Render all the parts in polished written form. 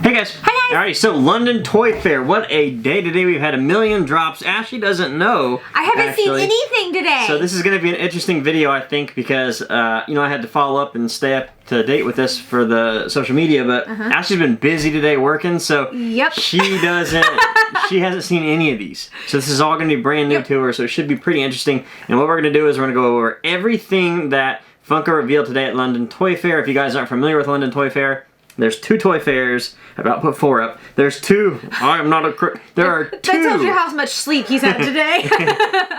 Hey guys. Hi guys. Alright, so London Toy Fair. What a day today. We've had 1 million drops. Ashley doesn't know. I haven't seen anything today. So this is going to be an interesting video, I think, because, you know, I had to follow up and stay up to date with this for the social media, but Ashley's been busy today working, so she hasn't seen any of these. So this is all going to be brand new to her, so it should be pretty interesting. And what we're going to do is we're going to go over everything that Funko revealed today at London Toy Fair. If you guys aren't familiar with London Toy Fair, there's 2 toy fairs. I about put 4 up. There's 2. I'm not a there are 2. That tells you how much sleep he's had today.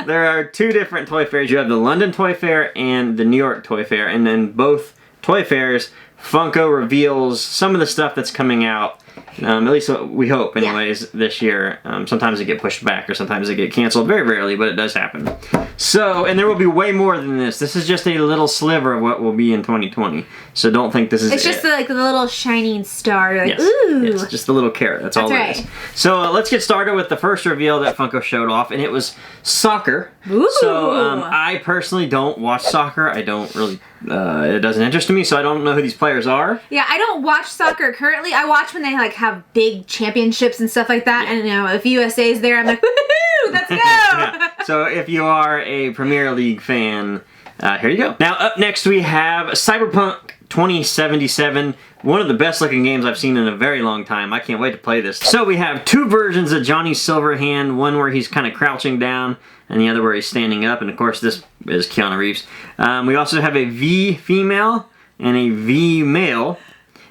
There are 2 different toy fairs. You have the London Toy Fair and the New York Toy Fair. And then both toy fairs, Funko reveals some of the stuff that's coming out. At least we hope, anyways, this year. Sometimes they get pushed back or sometimes they get canceled. Very rarely, but it does happen. So, and there will be way more than this. This is just a little sliver of what will be in 2020. So don't think this is It's just like the little shining star. You're like, ooh. Yes, just a little carrot. That's all it is. So let's get started with the first reveal that Funko showed off, and it was soccer. Ooh. So I personally don't watch soccer. I don't really... it doesn't interest me, so I don't know who these players are. Yeah, I don't watch soccer currently. I watch when they like have big championships and stuff like that, and you know, if USA's there, I'm like, woohoo, let's go! So if you are a Premier League fan, here you go. Now up next we have Cyberpunk 2077, one of the best looking games I've seen in a very long time. I can't wait to play this. So we have 2 versions of Johnny Silverhand, one where he's kind of crouching down and the other where he's standing up, and of course this is Keanu Reeves. We also have a V female and a V male,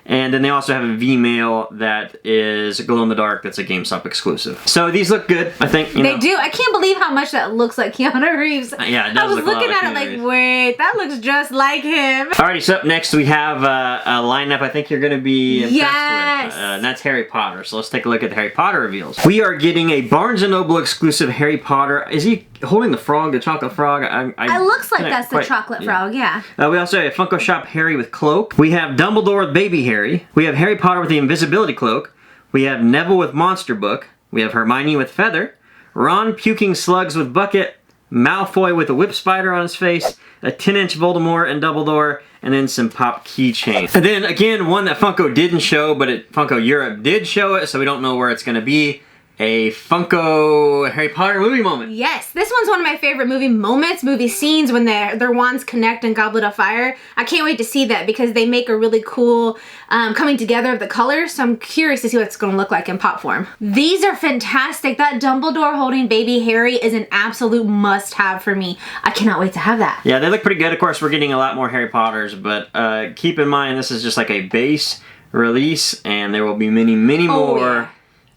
and then they also have a V male that is glow in the dark. That's a GameStop exclusive. So these look good, I think. They do. I can't believe how much that looks like Keanu Reeves. Yeah, it does. I was looking at it like, wait, that looks just like him. Alrighty, so up next we have a lineup I think you're going to be impressed with. And that's Harry Potter. So let's take a look at the Harry Potter reveals. We are getting a Barnes & Noble exclusive Harry Potter. Is he holding the frog, the chocolate frog? It looks like that's the chocolate frog, yeah. We also have Funko Shop Harry with cloak. We have Dumbledore with baby Harry. We have Harry Potter with the invisibility cloak. We have Neville with monster book. We have Hermione with feather. Ron puking slugs with bucket. Malfoy with a whip spider on his face. A 10-inch Voldemort and Dumbledore. And then some pop keychains. And then again, one that Funko didn't show, but Funko Europe did show it, so we don't know where it's going to be. A Funko Harry Potter movie moment. Yes, this one's one of my favorite movie moments, movie scenes when their wands connect in Goblet of Fire. I can't wait to see that because they make a really cool coming together of the colors, so I'm curious to see what it's going to look like in pop form. These are fantastic. That Dumbledore holding baby Harry is an absolute must-have for me. I cannot wait to have that. Yeah, they look pretty good. Of course, we're getting a lot more Harry Potters, but keep in mind this is just like a base release, and there will be many, many more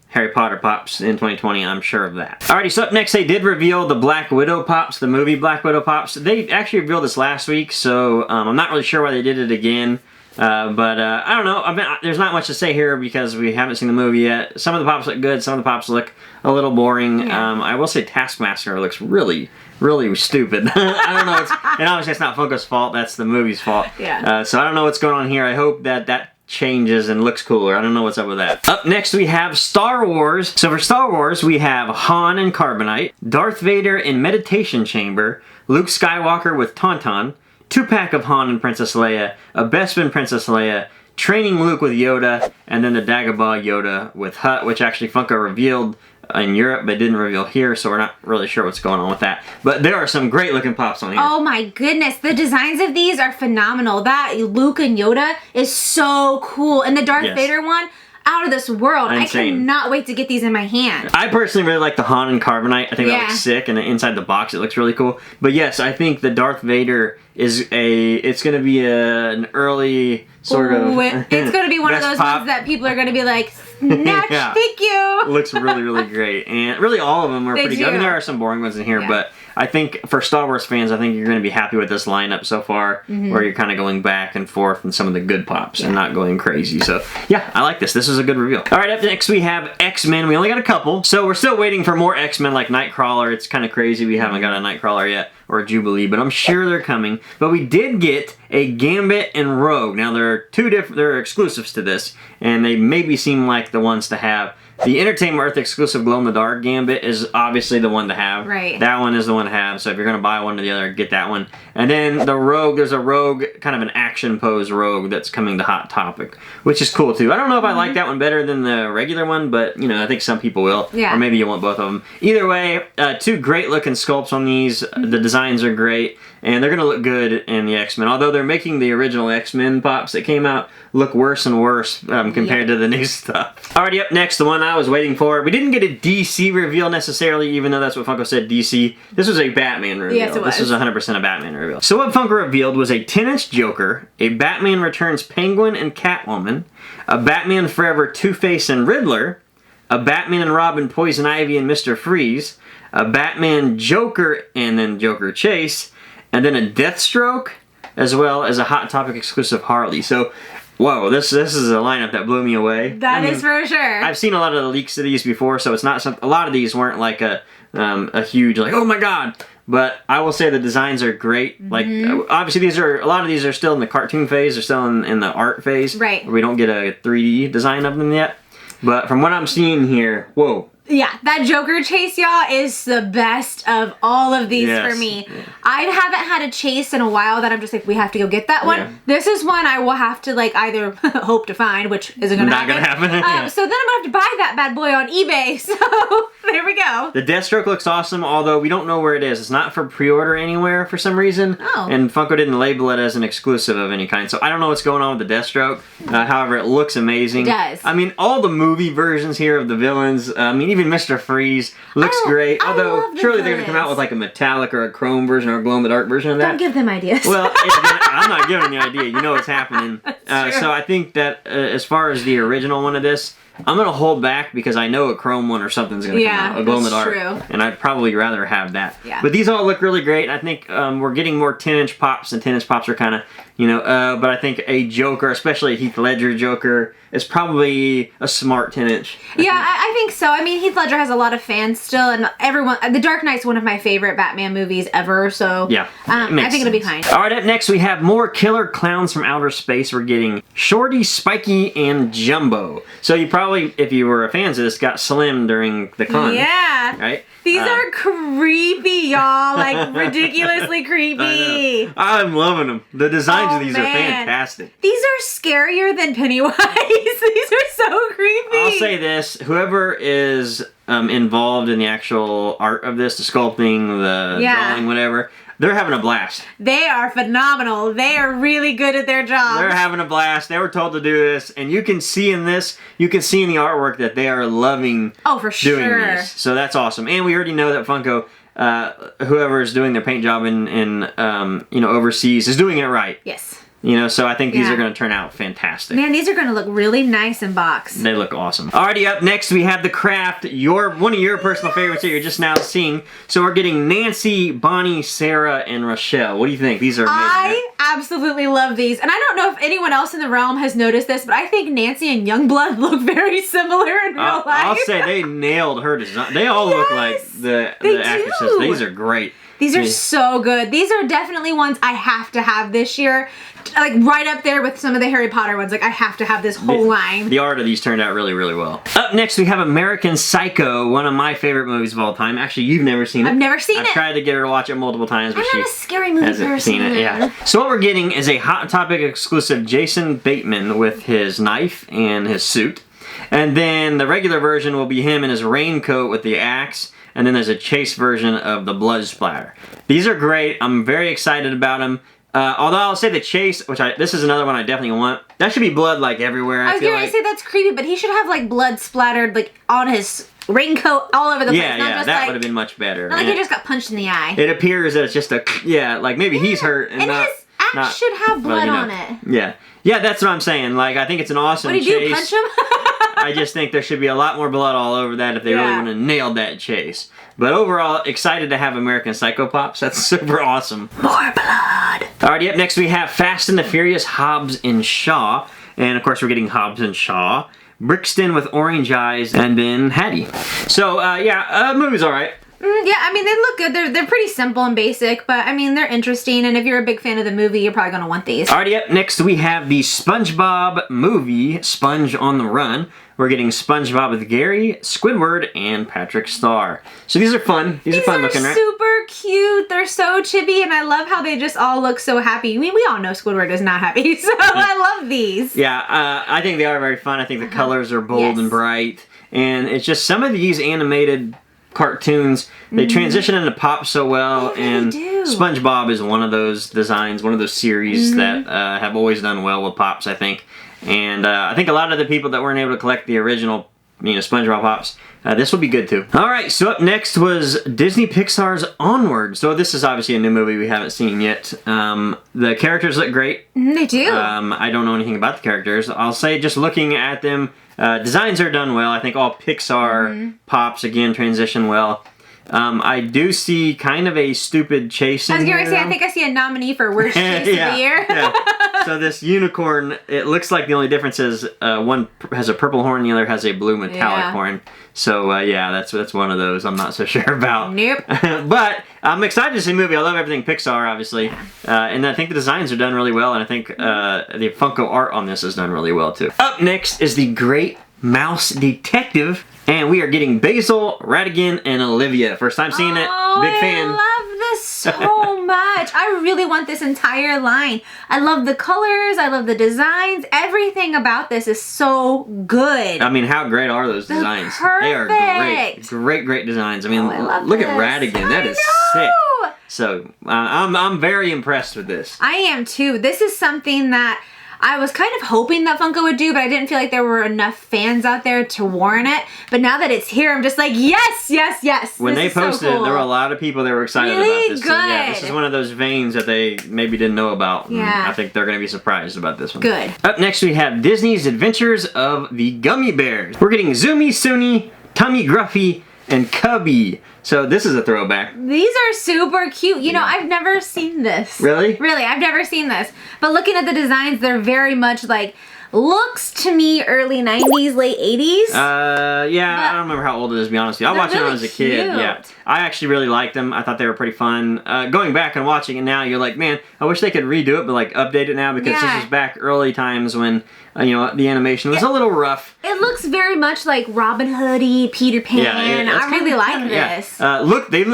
Harry Potter pops in 2020, I'm sure of that. Alrighty, so up next they did reveal the Black Widow pops, the movie Black Widow pops. They actually revealed this last week, so I'm not really sure why they did it again. But I don't know. I mean, there's not much to say here because we haven't seen the movie yet. Some of the pops look good, some of the pops look a little boring. I will say Taskmaster looks really stupid. I don't know. And obviously it's not Funko's fault, that's the movie's fault. So I don't know what's going on here. I hope that changes and looks cooler. I don't know what's up with that. Up next we have Star Wars. So for Star Wars we have Han and Carbonite, Darth Vader in Meditation Chamber, Luke Skywalker with Tauntaun, 2-pack of Han and Princess Leia, a Bespin Princess Leia, training Luke with Yoda, and then the Dagobah Yoda with Hut, which actually Funko revealed in Europe but didn't reveal here, so we're not really sure what's going on with that. But there are some great looking pops on here. Oh my goodness, the designs of these are phenomenal. That Luke and Yoda is so cool, and the Darth Vader one, out of this world. Insane. I cannot wait to get these in my hand. I personally really like the Han and Carbonite. I think that looks sick, and inside the box it looks really cool. But yes, I think the Darth Vader is it's going to be an early sort of... It's going to be one of those ones that people are going to be like, snatch, thank you. Looks really great. And really all of them are pretty good. I mean, there are some boring ones in here, but I think for Star Wars fans, I think you're going to be happy with this lineup so far, where you're kind of going back and forth in some of the good pops and not going crazy. So yeah, I like this. This is a good reveal. All right, up next we have X-Men. We only got a couple, so we're still waiting for more X-Men like Nightcrawler. It's kind of crazy we haven't got a Nightcrawler yet, or a Jubilee, but I'm sure they're coming. But we did get a Gambit and Rogue. Now there are 2 different, they're exclusives to this, and they maybe seem like the ones to have. The Entertainment Earth exclusive glow-in-the-dark Gambit is obviously the one to have. Right. That one is the one to have, so if you're going to buy one or the other, get that one. And then the Rogue, there's a Rogue, kind of an action pose Rogue that's coming to Hot Topic, which is cool too. I don't know if I like that one better than the regular one, but you know, I think some people will. Yeah. Or maybe you want both of them. Either way, two great looking sculpts on these. The designs are great, and they're going to look good in the X-Men. Although they're making the original X-Men pops that came out look worse and worse compared to the new stuff. Alrighty, up next, the one I was waiting for. We didn't get a DC reveal necessarily, even though that's what Funko said, DC. This was a Batman reveal. Yes, it was. This was 100% a Batman reveal. So what Funko revealed was a 10-inch Joker, a Batman Returns Penguin and Catwoman, a Batman Forever Two-Face and Riddler, a Batman and Robin Poison Ivy and Mr. Freeze, a Batman Joker and then Joker Chase, and then a Deathstroke, as well as a Hot Topic exclusive Harley. So, whoa, this is a lineup that blew me away. That is for sure. I've seen a lot of the leaks of these before, so it's not some. A lot of these weren't like a huge like, oh my god. But I will say the designs are great. Like obviously a lot of these are still in the cartoon phase. They're still in the art phase. Right. We don't get a 3D design of them yet. But from what I'm seeing here, whoa. Yeah, that Joker chase, y'all, is the best of all of these for me. Yeah. I haven't had a chase in a while that I'm just like, we have to go get that one. Yeah. This is one I will have to like either hope to find, which isn't going to happen. Not going to happen. Yeah. So then I'm going to have to buy that bad boy on eBay. So there we go. The Deathstroke looks awesome, although we don't know where it is. It's not for pre-order anywhere for some reason. Oh. And Funko didn't label it as an exclusive of any kind. So I don't know what's going on with the Deathstroke. However, it looks amazing. It does. I mean, all the movie versions here of the villains, I mean, even Mr. Freeze looks great. I Although, love the surely they're going to come out villains. with like a metallic or a chrome version or a glow-in-the-dark version of that. Don't give them ideas. Well, I'm not giving the idea. You know what's happening. So I think that as far as the original one of this, I'm going to hold back because I know a chrome one or something's going to come out. A glow-in-the-dark. True. And I'd probably rather have that. Yeah. But these all look really great. I think we're getting more 10-inch pops, and 10-inch pops are kind of, you know, but I think a Joker, especially a Heath Ledger Joker, is probably a smart 10-inch. Yeah, I think so. I mean, Heath Ledger has a lot of fans still, and everyone. The Dark Knight's one of my favorite Batman movies ever, so Yeah, I think it'll be fine. All right, up next we have more killer clowns from outer space. We're getting Shorty, Spiky, and Jumbo. So you probably, if you were a fan of this, got Slim during the con. Yeah. Right? These are creepy, y'all. Like, ridiculously creepy. I'm loving them. The designs of these are man. fantastic. These are scarier than Pennywise. These are so creepy. I'll say this, whoever is involved in the actual art of this, the sculpting, the drawing, whatever, they're having a blast. They are phenomenal. They are really good at their job. They're having a blast. They were told to do this, and you can see in this, you can see in the artwork that they are loving for doing sure. this. So that's awesome. And we already know that Funko, whoever is doing their paint job in you know, overseas is doing it right. Yes. You know, so I think these are going to turn out fantastic. Man, these are going to look really nice in box. They look awesome. Alrighty, up next we have the Craft, one of your personal favorites that you're just now seeing. So we're getting Nancy, Bonnie, Sarah, and Rochelle. What do you think? These are amazing. I absolutely love these. And I don't know if anyone else in the realm has noticed this, but I think Nancy and Youngblood look very similar in real life. I'll say they nailed her design. They all look like the actresses. These are great. These are so good. These are definitely ones I have to have this year. Like right up there with some of the Harry Potter ones. Like I have to have this whole line. The art of these turned out really, really well. Up next we have American Psycho, one of my favorite movies of all time. Actually, you've never seen it. I've never seen it. I've tried to get her to watch it multiple times, but I'm not a scary movie hasn't person. seen it. Yeah. So what we're getting is a Hot Topic exclusive Jason Bateman with his knife and his suit. And then the regular version will be him in his raincoat with the axe. And then there's a chase version of the blood splatter. These are great. I'm very excited about them. Although I'll say the chase, this is another one I definitely want. That should be blood like everywhere. I was gonna say that's creepy, but he should have like blood splattered like on his raincoat all over the place. Yeah, Not just, that like, would have been much better. Not like he just got punched in the eye. It appears that it's just like maybe he's hurt and not. His axe should have blood on it. Yeah, that's what I'm saying. Like I think it's an awesome What did you chase. do? Punch him? I just think there should be a lot more blood all over that if they really want to nail that chase. But overall, excited to have American Psycho Pops. That's super awesome. More blood. Alrighty, up next we have Fast and the Furious, Hobbs and Shaw. And of course we're getting Hobbs and Shaw. Brixton with orange eyes, and then Hattie. So, movie's alright. Yeah, I mean, they look good. They're pretty simple and basic, but I mean, they're interesting. And if you're a big fan of the movie, you're probably going to want these. Alrighty, up next we have the SpongeBob movie, Sponge on the Run. We're getting SpongeBob with Gary, Squidward, and Patrick Star. So these are fun. These are fun looking, right? Super cute. They're so chibi, and I love how they just all look so happy. I mean, we all know Squidward is not happy, so I love these. Yeah, I think they are very fun. I think the colors are bold and bright. And it's just some of these animated cartoons, they transition into pop so well, and SpongeBob is one of those designs, one of those series that have always done well with pops, I think. And I think a lot of the people that weren't able to collect the original, SpongeBob pops, this will be good too. Alright, so up next was Disney Pixar's Onward. So this is obviously a new movie we haven't seen yet. The characters look great. They do. I don't know anything about the characters. I'll say just looking at them, designs are done well. I think all Pixar pops, again, transition well. I do see kind of a stupid chase in here. I was going to say, I think I see a nominee for worst chase of the year. So this unicorn, it looks like the only difference is one has a purple horn, the other has a blue metallic horn. So yeah, that's one of those I'm not so sure about. Nope. But I'm excited to see the movie. I love everything Pixar, obviously. And I think the designs are done really well, and I think the Funko art on this is done really well too. Up next is the Great Mouse Detective. And we are getting Basil, Ratigan, and Olivia. First time seeing it. Big fan. I love this so much. I really want this entire line. I love the colors. I love the designs. Everything about this is so good. I mean, how great are those designs? Perfect. They are great. Great designs. I mean, look at Ratigan. That is sick. So, I'm very impressed with this. I am too. This is something that I was kind of hoping that Funko would do, but I didn't feel like there were enough fans out there to warrant it. But now that it's here, I'm just like, yes, yes, yes. When they posted it, there were a lot of people that were excited about this. Good. So, yeah, this is one of those veins that they maybe didn't know about. Yeah. I think they're going to be surprised about this one. Good. Up next, we have Disney's Adventures of the Gummy Bears. We're getting Zoomy, Soonie, Tummy Gruffy, and Cubby. So this is a throwback. These are super cute. You know, I've never seen this. Really? Really, I've never seen this. But looking at the designs, they're very much like, looks to me early 90s, late 80s. Yeah, I don't remember how old it is, to be honest with you. I watched it when I was a kid. Yeah. I actually really liked them. I thought they were pretty fun. Going back and watching it now, you're like, man, I wish they could redo it, but like update it now, because this was back early times when, the animation was a little rough. It looks very much like Robin Hood-y, Peter Pan. I really like this.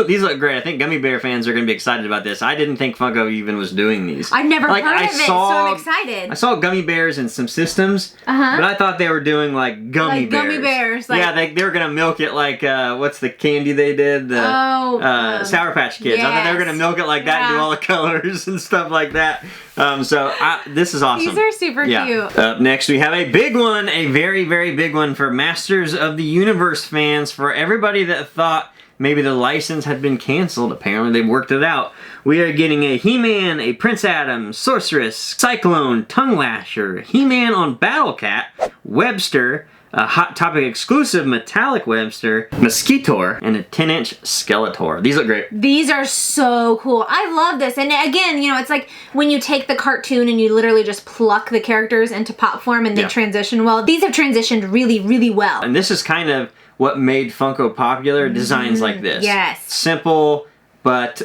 These look great. I think Gummy Bear fans are going to be excited about this. I didn't think Funko even was doing these. I've never heard of it, so I'm excited. I saw Gummy Bears in some systems, but I thought they were doing like Gummy Bears. Gummy Bears. Yeah, they were going to milk it like, what's the candy they did? Sour Patch Kids. I thought they were going to milk it like that and do all the colors and stuff like that. This is awesome. These are super cute. Up next, we have a big one, a very, very big one for Masters of the Universe fans. For everybody that thought maybe the license had been canceled, apparently they've worked it out. We are getting a He-Man, a Prince Adam, Sorceress, Cyclone, Tongue Lasher, He-Man on Battle Cat, Webster, a Hot Topic exclusive metallic Webster, Mosquitor, and a 10-inch Skeletor. These look great. These are so cool. I love this. And again, it's like when you take the cartoon and you literally just pluck the characters into pop form and they transition well. These have transitioned really, really well. And this is kind of what made Funko popular, designs like this. Yes. Simple, but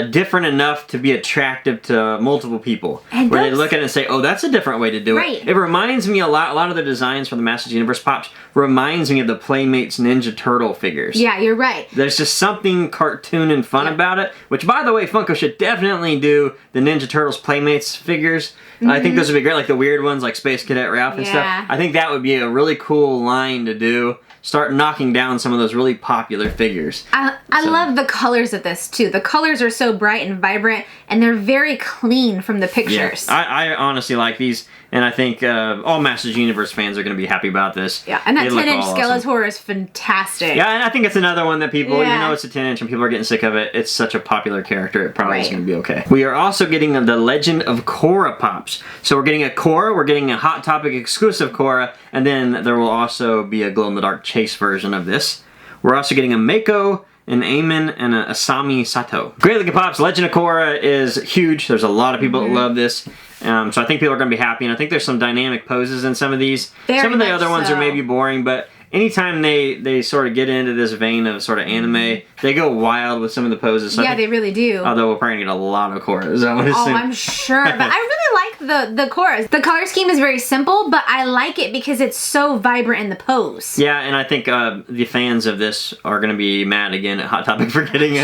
different enough to be attractive to multiple people. And where they look at it and say, oh, that's a different way to do it. It reminds me a lot of the designs for the Masters Universe pops reminds me of the Playmates Ninja Turtle figures. Yeah, you're right. There's just something cartoon and fun about it, which, by the way, Funko should definitely do the Ninja Turtles Playmates figures. I think those would be great, like the weird ones like Space Cadet Ralph and stuff. I think that would be a really cool line to do. Start knocking down some of those really popular figures. I love the colors of this too. The colors are so bright and vibrant, and they're very clean from the pictures. Yeah, I honestly like these, and I think all Masters Universe fans are going to be happy about this. Yeah, and that 10-inch Skeletor is fantastic. Yeah, and I think it's another one that people, even though it's a 10-inch and people are getting sick of it, it's such a popular character, it probably is going to be okay. We are also getting the Legend of Korra pops. So we're getting a Korra, we're getting a Hot Topic exclusive Korra, and then there will also be a glow-in-the-dark Chase version of this. We're also getting a Mako, an Eamon, and a Asami Sato. Great looking pops. Legend of Korra is huge. There's a lot of people that love this. So I think people are going to be happy, and I think there's some dynamic poses in some of these. Some of the other ones are maybe boring, but anytime they sort of get into this vein of sort of anime, they go wild with some of the poses. So yeah, they really do. Although we're probably gonna get a lot of chorus. I'm sure. But I really like the chorus. The color scheme is very simple, but I like it because it's so vibrant in the pose. Yeah, and I think the fans of this are gonna be mad again at Hot Topic for getting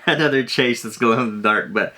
another chase that's glow in the dark. But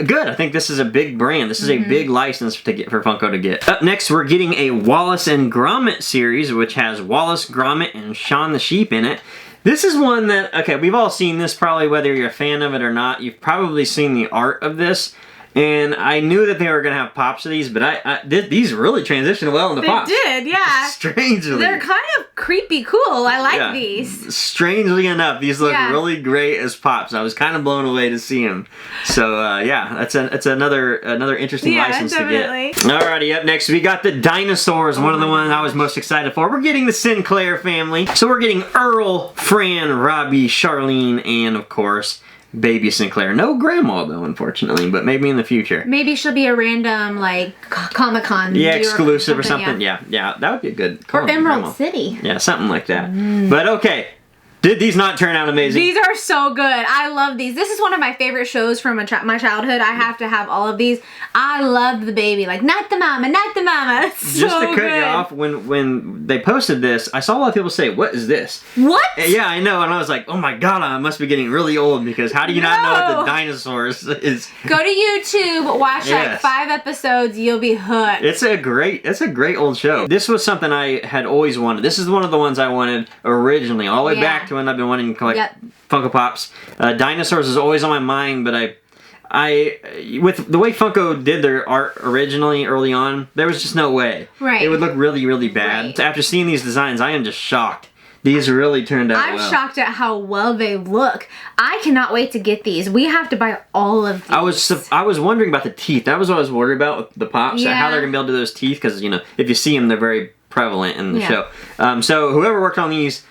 good. I think this is a big brand. This is a big license to get for Funko to get. Up next, we're getting a Wallace and Gromit series, which has Wallace Gromit and Shaun the Sheep in it. This is one that, okay, we've all seen this probably, whether you're a fan of it or not. You've probably seen the art of this. And I knew that they were going to have pops of these, but these really transitioned well into pops. They did, yeah. Strangely. They're kind of creepy cool. I like these. Strangely enough, these look really great as pops. I was kind of blown away to see them. So, yeah, it's another interesting license to get. Alrighty, up next, we got the dinosaurs, one of the ones I was most excited for. We're getting the Sinclair family. So we're getting Earl, Fran, Robbie, Charlene, and, of course, Baby Sinclair. No grandma, though, unfortunately, but maybe in the future. Maybe she'll be a random, like, Comic-Con. Yeah, exclusive or something. Yeah, that would be a good call. Or Emerald City. Yeah, something like that. But, okay. Did these not turn out amazing? These are so good. I love these. This is one of my favorite shows from my childhood. I have to have all of these. I love the baby. Like, not the mama, not the mama. It's so Just to cut good. you off, when they posted this, I saw a lot of people say, "What is this?" What? Yeah, I know. And I was like, oh my god, I must be getting really old because how do you not know what the dinosaurs is? Go to YouTube, watch like 5 episodes, you'll be hooked. It's a great old show. This was something I had always wanted. This is one of the ones I wanted originally, all the way back to when I've been wanting to collect Funko Pops. Dinosaurs is always on my mind, but I with the way Funko did their art originally early on, there was just no way. Right. It would look really, really bad. Right. After seeing these designs, I am just shocked. These really turned out well. I'm shocked at how well they look. I cannot wait to get these. We have to buy all of these. I was wondering about the teeth. That was what I was worried about with the Pops. How they're going to be able to do those teeth, because, you know, if you see them, they're very prevalent in the show. So whoever worked on these,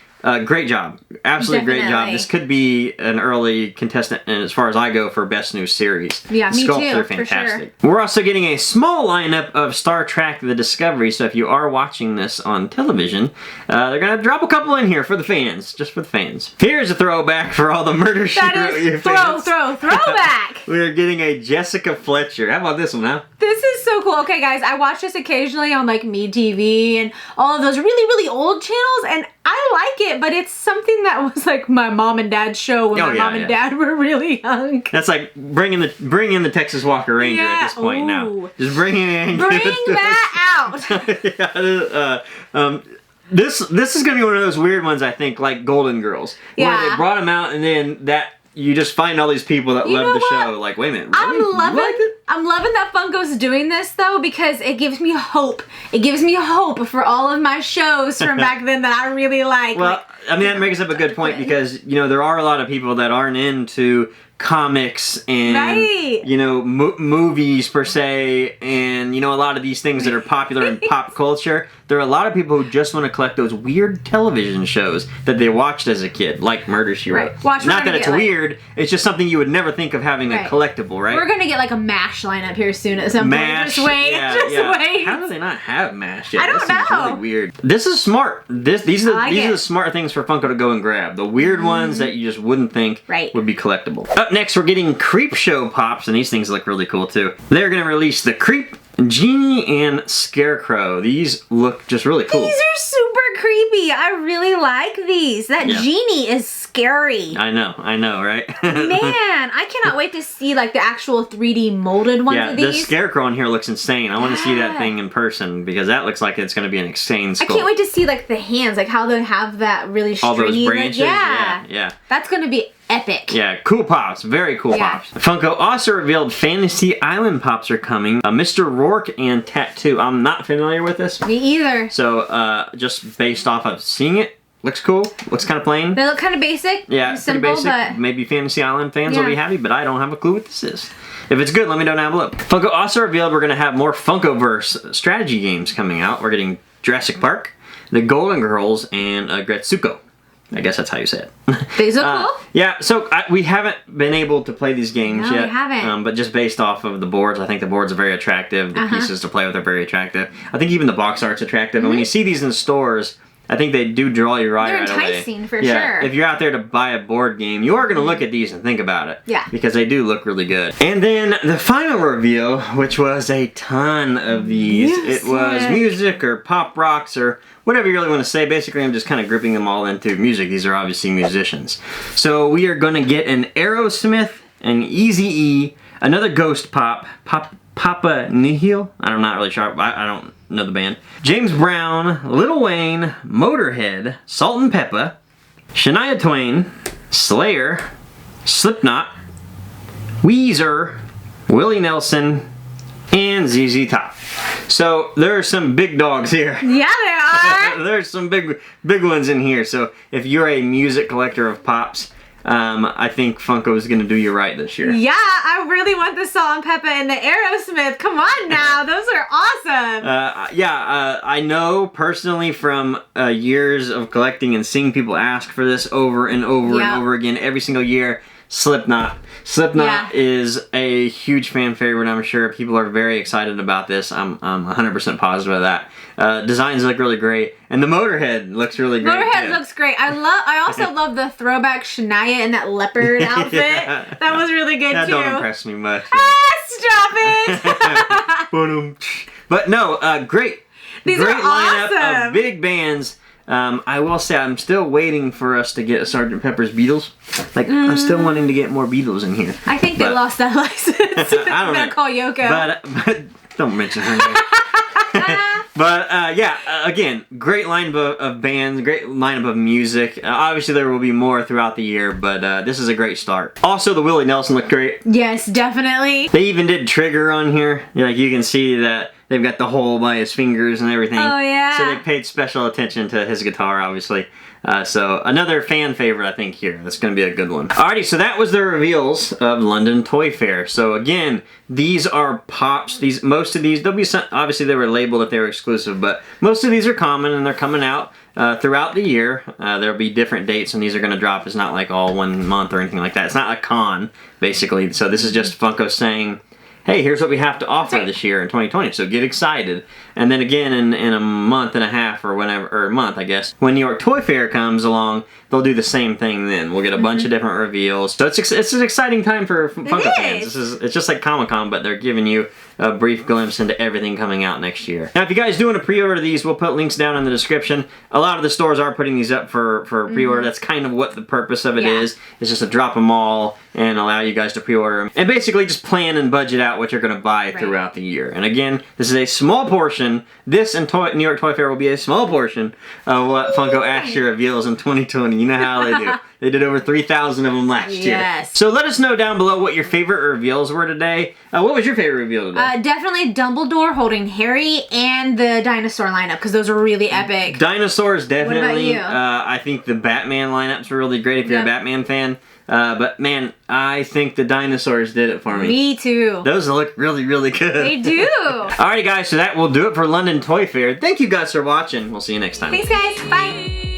great job. Absolutely great job. This could be an early contestant as far as I go for Best New Series. Yeah, me Sculpts too, are fantastic. for sure. We're also getting a small lineup of Star Trek The Discovery, so if you are watching this on television, they're going to drop a couple in here for the fans, just for the fans. Here's a throwback for all the Murder, She Wrote fans. Throwback! We're getting a Jessica Fletcher. How about this one, huh? This is so cool. Okay, guys, I watch this occasionally on like MeTV and all of those really, really old channels, and I like it, but it's something that was like my mom and dad's show when my mom and dad were really young. That's like bring in the Texas Walker Ranger at this point now. Just bring it in. Bring that out. This is gonna be one of those weird ones, I think, like Golden Girls, where they brought them out and then you just find all these people that love the show. Like, wait a minute, really? I'm loving that Funko's doing this, though, because it gives me hope. It gives me hope for all of my shows from back then that I really like. Well, I mean, that makes up a good point because, you know, there are a lot of people that aren't into comics and, you know, movies per se, and, you know, a lot of these things that are popular in pop culture. There are a lot of people who just want to collect those weird television shows that they watched as a kid, like Murder, She Wrote. Not that it's weird, it's just something you would never think of having a collectible, right? We're going to get like a MASH lineup here soon at some point. Just wait. Wait. How do they not have MASH yet? I don't know. Really weird. This is smart. These are the smart things for Funko to go and grab. The weird ones that you just wouldn't think would be collectible. Up next, we're getting Creepshow Pops, and these things look really cool too. They're going to release the Creep, Genie, and Scarecrow. These look just really cool. These are super creepy. I really like these. That Genie is scary. I know, right? Man, I cannot wait to see like the actual 3D molded ones of these. The Scarecrow in here looks insane. I want to see that thing in person because that looks like it's going to be an insane sculpt. I can't wait to see like the hands, like how they have that really stringy. All those branches, yeah. That's going to be epic. Yeah, cool Pops. Very cool Pops. Funko also revealed Fantasy Island Pops are coming. Mr. Rourke and Tattoo. I'm not familiar with this. Me either. So, just based off of seeing it, looks cool. Looks kind of plain. They look kind of basic. Yeah, simple, pretty basic. But maybe Fantasy Island fans will be happy, but I don't have a clue what this is. If it's good, let me know down below. Funko also revealed we're going to have more Funkoverse strategy games coming out. We're getting Jurassic Park, The Golden Girls, and Gretsuko. I guess that's how you say it. These are cool? Yeah, so we haven't been able to play these games yet. We haven't. But just based off of the boards, I think the boards are very attractive. The pieces to play with are very attractive. I think even the box art's attractive. And when you see these in stores, I think they do draw your eye They're right away. enticing for sure. If you're out there to buy a board game, you are going to look at these and think about it. Yeah. Because they do look really good. And then the final reveal, which was a ton of these. It was music or pop rocks or whatever you really want to say. Basically, I'm just kind of grouping them all into music. These are obviously musicians. So we are going to get an Aerosmith, an Eazy-E, another Ghost Pop, Papa Nihil. I'm not really sure. I don't know the band. James Brown, Lil Wayne, Motorhead, Salt and Peppa, Shania Twain, Slayer, Slipknot, Weezer, Willie Nelson, and ZZ Top. So there are some big dogs here. Yeah, there are. There's some big ones in here. So if you're a music collector of pops, I think Funko is going to do you right this year. Yeah, I really want the Salt and Peppa and the Aerosmith. Come on now, those are awesome. I know personally from years of collecting and seeing people ask for this over and over and over again every single year. Slipknot. Slipknot is a huge fan favorite. I'm sure people are very excited about this. I'm 100% positive of that. Designs look really great, and the Motorhead looks really great. Motorhead looks great. I also love the throwback Shania in that leopard outfit. That was really good that too. That don't impress me much. Stop it! But no, great. These great are lineup awesome. of big bands. I will say I'm still waiting for us to get a Sgt. Pepper's Beatles. Like, I'm still wanting to get more Beatles in here. I think they lost that license. I don't know. Call Yoko. But don't mention her name. But again, great lineup of bands, great lineup of music. Obviously, there will be more throughout the year, but this is a great start. Also, the Willie Nelson looked great. Yes, definitely. They even did Trigger on here. Like, you can see that they've got the hole by his fingers and everything. Oh, yeah. So they paid special attention to his guitar, obviously. So another fan favorite, I think, here. That's going to be a good one. Alrighty, so that was the reveals of London Toy Fair. So again, these are pops. Most of these, there'll be some, obviously they were labeled that they were exclusive, but most of these are common and they're coming out throughout the year. There'll be different dates and these are going to drop. It's not like all 1 month or anything like that. It's not a con, basically. So this is just Funko saying, hey, here's what we have to offer this year in 2020, so get excited. And then again, in a month and a half or whenever, or a month, I guess, when New York Toy Fair comes along, they'll do the same thing then. We'll get a bunch of different reveals. So it's an exciting time for Funko fans. It's just like Comic-Con, but they're giving you a brief glimpse into everything coming out next year. Now, if you guys do want to pre-order these, we'll put links down in the description. A lot of the stores are putting these up for pre-order. That's kind of what the purpose of it is. It's just to drop them all and allow you guys to pre-order them. And basically just plan and budget out what you're going to buy throughout the year. And again, this is a small portion. This and New York Toy Fair will be a small portion of what Funko actually reveals in 2020. You know how they do. They did over 3,000 of them last year. So let us know down below what your favorite reveals were today. What was your favorite reveal today? Definitely Dumbledore holding Harry and the dinosaur lineup, because those are really epic. Dinosaurs, definitely. What about you? I think the Batman lineups were really great if you're a Batman fan. But man, I think the dinosaurs did it for me. Me too. Those look really, really good. They do. Alrighty guys, so that will do it for London Toy Fair. Thank you guys for watching. We'll see you next time. Thanks guys. Bye.